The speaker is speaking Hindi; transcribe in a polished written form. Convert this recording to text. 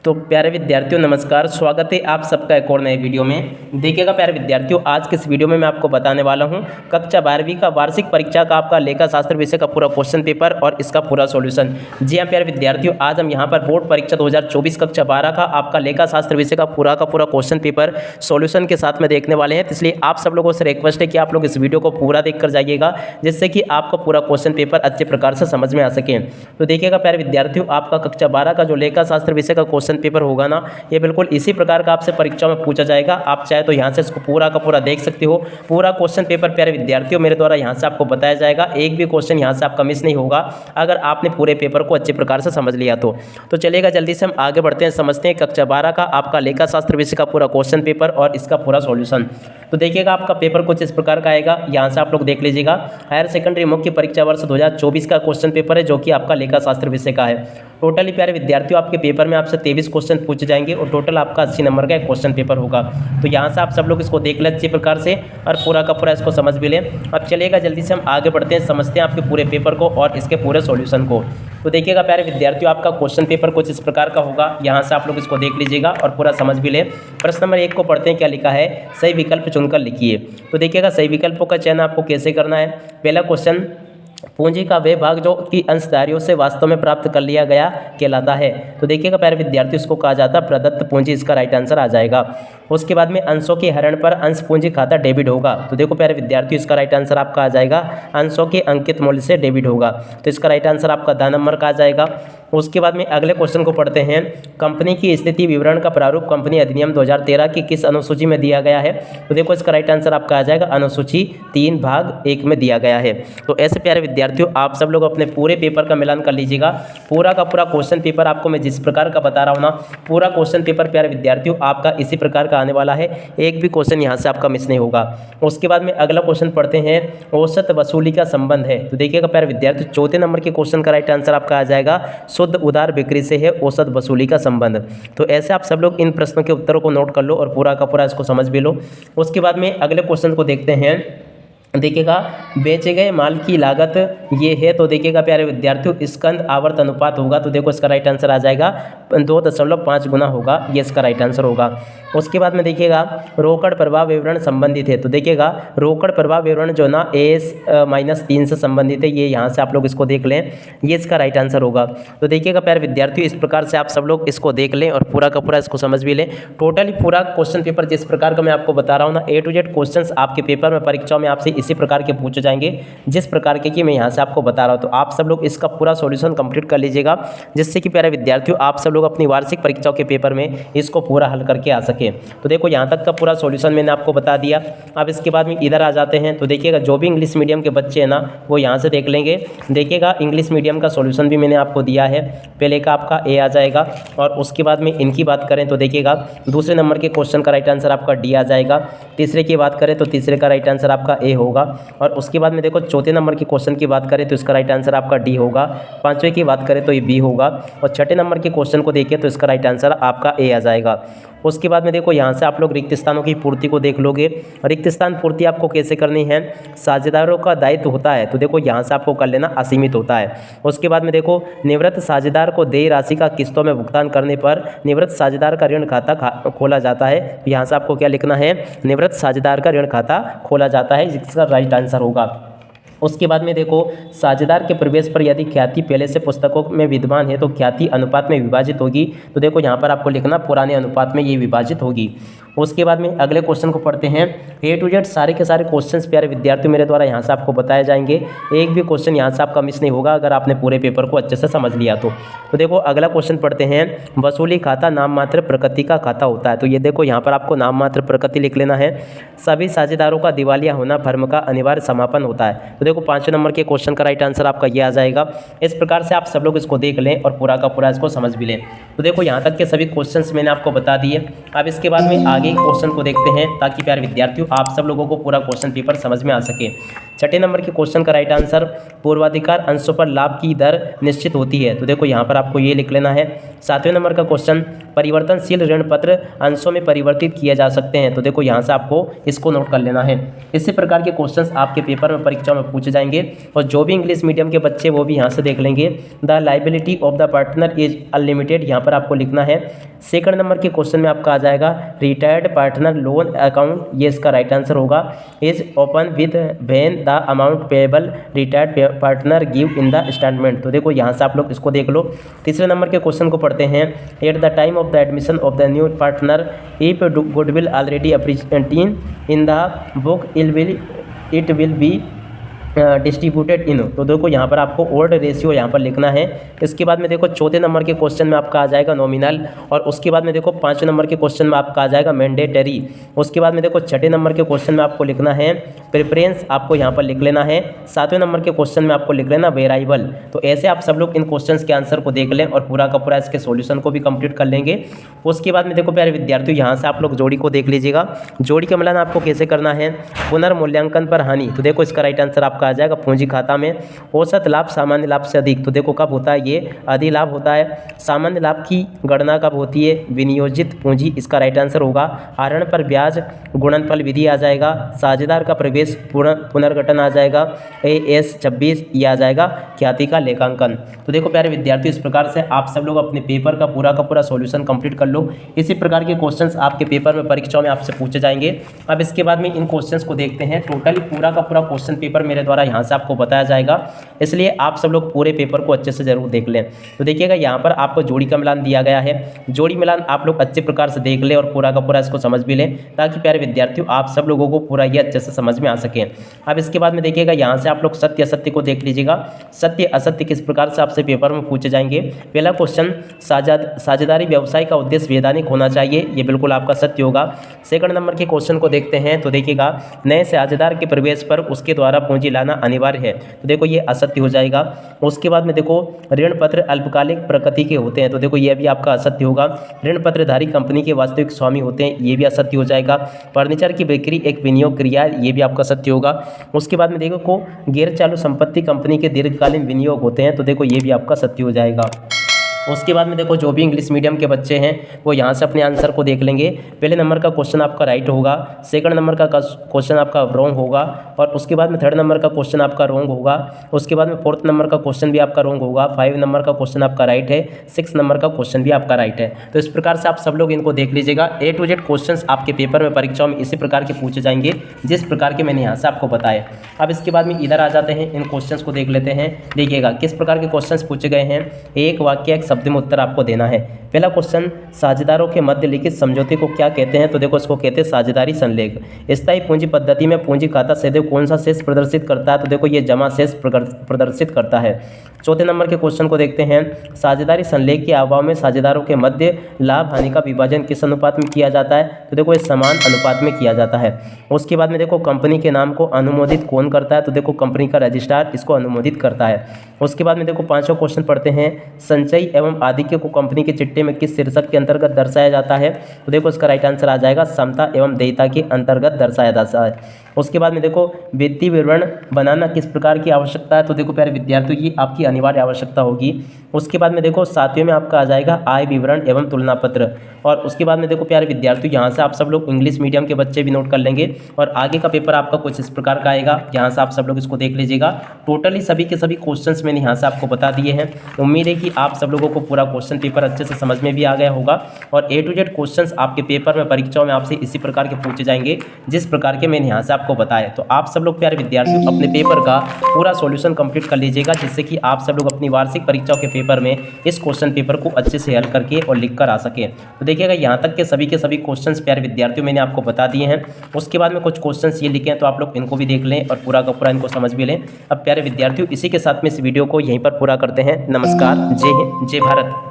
तो प्यारे विद्यार्थियों नमस्कार, स्वागत है आप सबका एक और नए वीडियो में। देखिएगा प्यारे विद्यार्थियों, आज के इस वीडियो में मैं आपको बताने वाला हूं कक्षा 12वीं का वार्षिक परीक्षा का आपका लेखा शास्त्र विषय का पूरा क्वेश्चन पेपर और इसका पूरा सॉल्यूशन। जी हाँ प्यारे विद्यार्थियों, आज हम यहां पर बोर्ड परीक्षा 2024 कक्षा 12 का आपका लेखा शास्त्र विषय का पूरा क्वेश्चन पेपर सॉल्यूशन के साथ में देखने वाले हैं। इसलिए आप सब लोगों से रिक्वेस्ट है कि आप लोग इस वीडियो को पूरा देख कर जाइएगा, जिससे कि आपको पूरा क्वेश्चन पेपर अच्छे प्रकार से समझ में आ सके। तो देखिएगा प्यारे विद्यार्थियों, आपका कक्षा 12 का जो लेखा शास्त्र विषय का क्वेश्चन पेपर होगा ना, ये बिल्कुल इसी प्रकार का आपसे परीक्षा में पूछा जाएगा। आप चाहे तो यहाँ से इसको पूरा का पूरा देख सकते हो। पूरा क्वेश्चन पेपर प्यारे विद्यार्थियों मेरे द्वारा यहाँ से आपको बताया जाएगा, एक भी क्वेश्चन यहाँ से आपका मिस नहीं होगा अगर आपने पूरे पेपर को अच्छे प्रकार से समझ लिया तो चलेगा। जल्दी से हम आगे बढ़ते हैं, समझते हैं कक्षा 12 का आपका लेखा शास्त्र विषय का पूरा क्वेश्चन पेपर और इसका पूरा सॉल्यूशन। तो देखिएगा आपका पेपर कुछ इस प्रकार का आएगा, यहाँ से आप लोग देख लीजिएगा। हायर सेकेंडरी मुख्य परीक्षा वर्ष 2024 का क्वेश्चन पेपर है, जो कि आपका लेखा शास्त्र विषय का है। टोटली प्यारे विद्यार्थियों आपके पेपर में आपसे 23 क्वेश्चन पूछे जाएंगे और टोटल आपका 80 नंबर का एक क्वेश्चन पेपर होगा। तो यहाँ से आप सब लोग इसको देख लें अच्छी प्रकार से और पूरा का पूरा इसको समझ भी लें। अब चलिएगा जल्दी से हम आगे बढ़ते हैं, समझते हैं आपके पूरे पेपर को और इसके पूरे सॉल्यूशन को। तो देखिएगा प्यारे विद्यार्थियों, आपका क्वेश्चन पेपर कुछ इस प्रकार का होगा, यहाँ से आप लोग इसको देख लीजिएगा और पूरा समझ भी लें। प्रश्न नंबर 1 को पढ़ते हैं, क्या लिखा है, सही विकल्प चुनकर लिखिए। तो देखिएगा सही विकल्पों का चयन आपको कैसे करना है। पहला क्वेश्चन, पूंजी का वह भाग जो कि अंशधारियों से वास्तव में प्राप्त कर लिया गया कहलाता है। तो देखिएगा प्यारे विद्यार्थियों, इसको कहा जाता है प्रदत्त पूंजी, इसका राइट आंसर आ जाएगा। उसके बाद में अंशों के हरण पर अंश पूंजी खाता डेबिट होगा। तो देखो प्यारे विद्यार्थियों, इसका राइट आंसर आपका आ जाएगा अंशों के अंकित मूल्य से डेबिट होगा। तो इसका राइट आंसर आपका द नंबर का आ जाएगा। उसके बाद में अगले क्वेश्चन को पढ़ते हैं, कंपनी की स्थिति विवरण का प्रारूप कंपनी अधिनियम 2013 की किस अनुसूची में दिया गया है। तो देखो इसका राइट आंसर आपका आ जाएगा अनुसूची 3 भाग 1 में दिया गया है। तो ऐसे प्यारे विद्यार्थियों आप सब लोग अपने पूरे पेपर का मिलान कर लीजिएगा। पूरा का पूरा क्वेश्चन पेपर आपको मैं जिस प्रकार का बता रहा हूँ ना, पूरा क्वेश्चन पेपर प्यारे विद्यार्थियों आपका इसी प्रकार का आने वाला है, एक भी क्वेश्चन यहाँ से आपका मिस नहीं होगा। उसके बाद में अगला क्वेश्चन पढ़ते हैं, औसत वसूली का संबंध है। तो देखिएगा प्यारे विद्यार्थियों, चौथे नंबर के क्वेश्चन का राइट आंसर आपका आ जाएगा शुद्ध उधार बिक्री से है औसत वसूली का संबंध। तो ऐसे आप सब लोग इन प्रश्नों के उत्तरों को नोट कर लो और पूरा का पूरा इसको समझ भी लो। उसके बाद में अगले क्वेश्चन को देखते हैं। देखिएगा बेचे गए माल की लागत ये है। तो देखिएगा प्यारे विद्यार्थियों, स्कंद आवर्त अनुपात होगा। तो देखो इसका राइट आंसर आ जाएगा 2.5 गुना होगा, ये इसका राइट आंसर होगा। उसके बाद में देखिएगा रोकड़ प्रभाव विवरण संबंधित है। तो देखिएगा रोकड़ प्रभाव विवरण जो ना AS-3 से संबंधित है, ये यहाँ से आप लोग इसको देख लें, ये इसका राइट आंसर होगा। तो देखिएगा प्यारे विद्यार्थियों, इस प्रकार से आप सब लोग इसको देख लें और पूरा का पूरा इसको समझ भी लें। टोटली पूरा क्वेश्चन पेपर जिस प्रकार का मैं आपको बता रहा हूँ ना, A to Z क्वेश्चन आपके पेपर में परीक्षाओं में आपसे इसी प्रकार के पूछे जाएंगे, जिस प्रकार के कि मैं यहाँ से आपको बता रहा हूँ। तो आप सब लोग इसका पूरा सॉल्यूशन कंप्लीट कर लीजिएगा, जिससे कि प्यारे विद्यार्थियों आप सब लोग अपनी वार्षिक परीक्षाओं के पेपर में इसको पूरा हल करके आ सके। तो देखो यहाँ तक का पूरा सॉल्यूशन मैंने आपको बता दिया। अब इसके बाद में इधर आ जाते हैं। तो देखिएगा जो भी इंग्लिश मीडियम के बच्चे हैं ना, वो यहाँ से देख लेंगे। देखिएगा इंग्लिश मीडियम का सॉल्यूशन भी मैंने आपको दिया है। पहले का आपका A आ जाएगा और उसके बाद में इनकी बात करें तो देखिएगा दूसरे नंबर के क्वेश्चन का राइट आंसर आपका D आ जाएगा। तीसरे की बात करें तो तीसरे का राइट आंसर आपका A होगा। और उसके बाद में देखो चौथे नंबर के क्वेश्चन की बात करें तो इसका राइट आंसर आपका D होगा। पांचवें की बात करें तो ये B होगा और छठे नंबर के क्वेश्चन को देखिए तो इसका राइट आंसर आपका A आ जाएगा। उसके बाद में देखो यहाँ से आप लोग रिक्त स्थानों की पूर्ति को देख लोगे। रिक्त स्थान पूर्ति आपको कैसे करनी है, साझेदारों का दायित्व होता है। तो देखो यहाँ से आपको कर लेना असीमित होता है। उसके बाद में देखो निवृत्त साझेदार को देय राशि का किस्तों में भुगतान करने पर निवृत्त साझेदार का ऋण खाता खोला जाता है। तो यहाँ से आपको क्या लिखना है, निवृत्त साझेदार का ऋण खाता खोला जाता है, जिसका राइट आंसर होगा। उसके बाद में देखो साझेदार के प्रवेश पर यदि ख्याति पहले से पुस्तकों में विद्यमान है तो ख्याति अनुपात में विभाजित होगी। तो देखो यहाँ पर आपको लिखना पुराने अनुपात में ये विभाजित होगी। उसके बाद में अगले क्वेश्चन को पढ़ते हैं। A to Z सारे के सारे क्वेश्चंस प्यारे विद्यार्थियों मेरे द्वारा यहाँ से आपको बताए जाएंगे, एक भी क्वेश्चन यहाँ से आपका मिस नहीं होगा अगर आपने पूरे पेपर को अच्छे से समझ लिया तो देखो अगला क्वेश्चन पढ़ते हैं। वसूली खाता नाम मात्र प्रकृति का खाता होता है। तो ये देखो यहाँ पर आपको नाम मात्र प्रकृति लिख लेना है। सभी साझेदारों का दिवालिया होना फर्म का अनिवार्य समापन होता है। तो देखो 5वें नंबर के क्वेश्चन का राइट आंसर आपका ये आ जाएगा। इस प्रकार से आप सब लोग इसको देख लें और पूरा का पूरा इसको समझ भी लें। तो देखो यहाँ तक के सभी क्वेश्चंस मैंने आपको बता दिए। अब इसके बाद में आगे क्वेश्चन को देखते हैं, ताकि प्यारे विद्यार्थियों आप सब लोगों को पूरा क्वेश्चन पेपर समझ में आ सके। छठे नंबर के क्वेश्चन का राइट आंसर, पूर्वाधिकार अंशों पर लाभ की दर निश्चित होती है। तो देखो यहाँ पर आपको ये लिख लेना है। 7वें नंबर का क्वेश्चन, परिवर्तनशील ऋण पत्र अंशों में परिवर्तित किए जा सकते हैं। तो देखो यहाँ से आपको इसको नोट कर लेना है। इसी प्रकार के क्वेश्चंस आपके पेपर में परीक्षा में पूछे जाएंगे। और जो भी इंग्लिश मीडियम के बच्चे वो भी यहाँ से देख लेंगे। The liability of the partner is unlimited, यहाँ पर आपको लिखना है। सेकंड नंबर के क्वेश्चन में आपका आ जाएगा रिटायर्ड पार्टनर लोन अकाउंट, ये इसका राइट आंसर होगा। Is open with when the amount payable retired partner give in the statement. तो देखो यहाँ से आप लोग इसको देख लो। तीसरे नंबर के क्वेश्चन को पढ़ते हैं। At the time of the admission of the new partner if goodwill already appreciated in the book it will be distributed in. तो देखो यहाँ पर आपको ओल्ड रेशियो यहाँ पर लिखना है। इसके बाद में देखो चौथे नंबर के क्वेश्चन में आपका आ जाएगा नॉमिनल। और उसके बाद में देखो पाँचवें नंबर के क्वेश्चन में आपका आ जाएगा मैंडेटरी। उसके बाद में देखो छठे नंबर के क्वेश्चन में आपको लिखना है प्रेफरेंस, आपको यहाँ पर लिख लेना है। सातवें नंबर के क्वेश्चन में आपको लिख लेना वेरिएबल। तो ऐसे आप सब लोग इन क्वेश्चन के आंसर को देख लें और पूरा का पूरा इसके सॉल्यूशन को भी कंप्लीट कर लेंगे। उसके बाद में देखो प्यारे विद्यार्थियों यहाँ से आप लोग जोड़ी को देख लीजिएगा। जोड़ी का मिलान आपको कैसे करना है। पुनर्मूल्यांकन पर हानि, तो देखो इसका राइट आंसर आपका आ जाएगा पूंजी खाता में। औसत लाभ सामान्य लाभ से अधिक, तो देखो कब होता है, ये अधिलाभ होता है। सामान्य लाभ की गणना कब होती है, विनियोजित पूंजी, इसका राइट आंसर होगा। आहरण पर ब्याज गुणनफल विधि आ जाएगा। साझेदार का प्रवेश पुनर्गठन आ जाएगा। AS 26 ये आ जाएगा ख्याति का लेखांकन। तो देखो प्यारे विद्यार्थी इस प्रकार से आप सब लोग अपने पेपर का पूरा सॉल्यूशन कंप्लीट कर लो। इसी प्रकार के क्वेश्चंस आपके पेपर में परीक्षाओं में आपसे पूछे जाएंगे। अब इसके बाद में इन क्वेश्चंस को देखते हैं। टोटली पूरा का पूरा क्वेश्चन पेपर मेरे द्वारा यहाँ से आपको बताया जाएगा, इसलिए आप सब लोग पूरे पेपर को अच्छे से जरूर देख लें। तो देखिएगा यहाँ पर आपको जोड़ी का मिलान दिया गया है। जोड़ी मिलान आप लोग अच्छे प्रकार से देख लें और पूरा का पूरा इसको समझ भी लें, ताकि प्यारे विद्यार्थियों आप सब लोगों को पूरा ये अच्छे से समझ में आ सके। अब इसके बाद में देखिएगा यहाँ से आप लोग सत्य असत्य को देख लीजिएगा। सत्य असत्य किस प्रकार से आपसे पेपर में पूछे जाएंगे। पहला क्वेश्चन, साझेदारी व्यवसाय का उद्देश्य वैधानिक होना चाहिए, ये बिल्कुल आपका सत्य होगा। सेकंड नंबर के क्वेश्चन को देखते हैं। तो देखिएगा नए साझेदार के प्रवेश पर उसके द्वारा पूंजी लाना अनिवार्य है, तो देखो ये असत्य हो जाएगा। उसके बाद में देखो ऋण पत्र अल्पकालिक प्रकृति के होते हैं, तो देखो ये भी आपका असत्य होगा। ऋण पत्रधारी कंपनी के वास्तविक स्वामी होते हैं, ये भी असत्य हो जाएगा। फर्नीचर की बिक्री एक विनियोग क्रिया है, ये भी आपका सत्य होगा। उसके बाद में देखो गैर चालू संपत्ति कंपनी के दीर्घकालीन विनियोग होते हैं, तो देखो ये भी आपका सत्य हो जाएगा। उसके बाद में देखो जो भी इंग्लिश मीडियम के बच्चे हैं वो यहाँ से अपने आंसर को देख लेंगे। पहले नंबर का क्वेश्चन आपका राइट होगा, सेकंड नंबर का क्वेश्चन आपका रॉन्ग होगा, और उसके बाद में थर्ड नंबर का क्वेश्चन आपका रॉन्ग होगा। उसके बाद में फोर्थ नंबर का क्वेश्चन भी आपका रॉन्ग होगा। 5 नंबर का क्वेश्चन आपका राइट है। 6 नंबर का क्वेश्चन भी आपका राइट है। तो इस प्रकार से आप सब लोग इनको देख लीजिएगा। A to Z क्वेश्चन आपके पेपर में परीक्षाओं में इसी प्रकार के पूछे जाएंगे, जिस प्रकार के मैंने यहाँ से आपको बताया। अब इसके बाद में इधर आ जाते हैं, इन क्वेश्चन को देख लेते हैं। देखिएगा किस प्रकार के क्वेश्चन पूछे गए हैं। एक वाक्य एक शब्द में उत्तर आपको देना है। पहला क्वेश्चन, साझेदारों के मध्य लिखित समझौते को क्या कहते हैं, तो देखो इसको कहते हैं साझेदारी संलेख। स्थायी पूंजी पद्धति में पूंजी खाता सदैव कौन सा शेष प्रदर्शित करता है, तो देखो ये जमा शेष प्रदर्शित करता है। चौथे नंबर के क्वेश्चन को देखते हैं। साझेदारी संलेख के अभाव में साझेदारों के मध्य लाभ हानि का विभाजन किस अनुपात में किया जाता है, तो देखो ये समान अनुपात में किया जाता है। उसके बाद में देखो कंपनी के नाम को अनुमोदित कौन करता है, तो देखो कंपनी का रजिस्ट्रार इसको अनुमोदित करता है। उसके बाद में देखो पांचवा क्वेश्चन पढ़ते हैं। संचयी एवं आधिक्य को कंपनी के चिट्टे में किस शीर्षक के अंतर्गत दर्शाया जाता है, तो देखो इसका राइट आंसर आ जाएगा समता एवं देयता के अंतर्गत दर्शाया जाता है। उसके बाद में देखो वित्तीय विवरण बनाना किस प्रकार की आवश्यकता है, तो देखो प्यारे विद्यार्थियों ये आपकी अनिवार्य आवश्यकता होगी। उसके बाद में देखो सातवें में आपका आ जाएगा आय विवरण एवं तुलना पत्र। और उसके बाद में देखो प्यारे विद्यार्थियों यहाँ से आप सब लोग इंग्लिश मीडियम के बच्चे भी नोट कर लेंगे, और आगे का पेपर आपका कुछ इस प्रकार का आएगा। यहाँ से आप सब लोग इसको देख लीजिएगा। टोटली सभी के सभी क्वेश्चंस मैंने यहाँ से आपको बता दिए हैं। उम्मीद है कि आप सब लोगों को पूरा क्वेश्चन पेपर अच्छे से समझ में भी आ गया होगा, और A to Z क्वेश्चंस आपके पेपर में परीक्षाओं में आपसे इसी प्रकार के पूछे जाएंगे, जिस प्रकार के मैंने यहाँ से आपको बताया। तो आप सब लोग प्यारे विद्यार्थियों अपने पेपर का पूरा सॉल्यूशन कंप्लीट कर लीजिएगा, जिससे कि आप सब लोग अपनी वार्षिक परीक्षाओं के पेपर में इस क्वेश्चन पेपर को अच्छे से हल करके और लिख कर आ सके। तो देखिएगा यहाँ तक के सभी क्वेश्चंस प्यारे विद्यार्थियों मैंने आपको बता दिए हैं। उसके बाद में कुछ क्वेश्चंस ये लिखे हैं, तो आप लोग इनको भी देख लें और पूरा का पूरा इनको समझ भी लें। अब प्यारे विद्यार्थियों इसी के साथ में इस वीडियो को यहीं पर पूरा करते हैं। नमस्कार, जय हिंद, जय भारत।